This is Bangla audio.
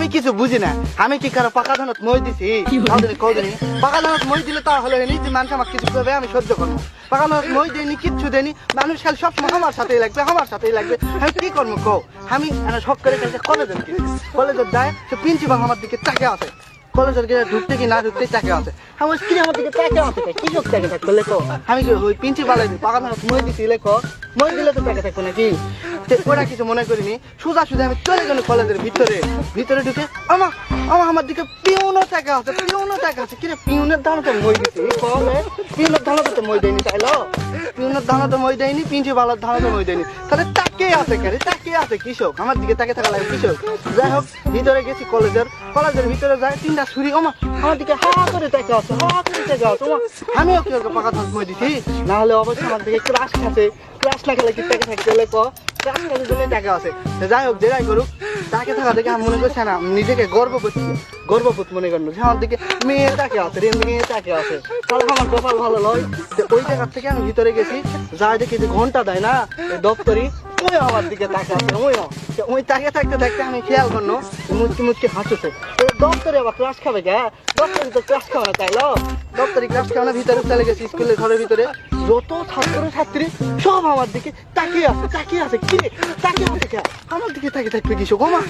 আমি কিছু বুঝি না। আমি কি কারো পাকা ধানত মই দিছি? কদিন পাকা ধানত মই দিলে তাহলে নিজে মানুষ আমাকে কিছু করবে, আমি সহ্য করবো। পাকা ধানত মই দেয়নি, কিচ্ছু দেয়নি, মানুষ খালি সবসময় আমার সাথেই লাগবে, আমার সাথেই লাগবে। আমি কি করবো কও? আমি শখ করে কালকে কলেজে কলেজে যায়, তো প্রিন্সিপাল আমার দিকে তাকে আছে। কলেজের গিয়ে ঢুকতে কি না ঢুকতে তাকে আছে। আমার স্ত্রী আমার দিকে তাকে আছে, কি সব তাকে থাকবে লেখো? আমি ওই প্রিন্সিপালের পাকা ধানত মই দিছি লেখো, মই দিলে তো তাকে থাকবো নাকি? ওরা কিছু মনে করিনি, সোজা সোজা আমি চলে গেল কলেজের ভিতরে ঢুকে আমার দিকে পিউনও টাকা আছে, কিরে পিউনের দাম তো মই দিছি, পিউনের দাম তো মই দেয়নি, চাইলো পিউনের দাম তো মই দেয়নি, প্রিন্সিপালের দাম তো মই দেয়নি, তাহলে তাকে আছে কেন? তাকে আছে কৃষক, আমার দিকে তাকে থাকা লাগে কৃষক। যাই হোক, ভিতরে গেছি কলেজের ভিতরে যায় তিনটা ছুরি, আমার দিকে হা করে টাকা আছে, আমিও কি পাকা ধান মই দিছি, না হলে অবশ্যই আমার দিকে ক্রাশ খাচ্ছে, ক্রাশ না খেলে কি টাকা থাকতে হলে ক্রাশ খাওয়ার জন্য টাকা আছে। যাই হোক, যেটাই করুক, তাকে থাকা দেখে আমি মনে করছি না, নিজেকে গর্ববোধ মনে করলো যে আমার দিকে মেয়ে তাকে আছে, মেয়ে তাকে আছে, তাহলে আমার কপাল ভালো নয়। ওই জায়গার থেকে আমি ভিতরে গেছি, যাই দেখি যে ঘন্টা দেয় না দপ্তরি, ওই আমার দিকে তাকে আছে, ওই তাকে থাকতে আমি খেয়াল করলো মুচকি হাসছে। দপ্তরে আবার ক্লাস খাবে কে? দপ্তরি তো ক্লাস খাওয়া না, চাইলো দপ্তরি ক্লাস খাওয়া না, ভিতরে চলে গেছি স্কুলের ঘরের ভিতরে, যত ছাত্রী সব আমার দিকে তাকিয়ে আছে, কি তাকিয়ে আছে কে? আমার দিকে তাকিয়ে থাকবে কিছু গো মা।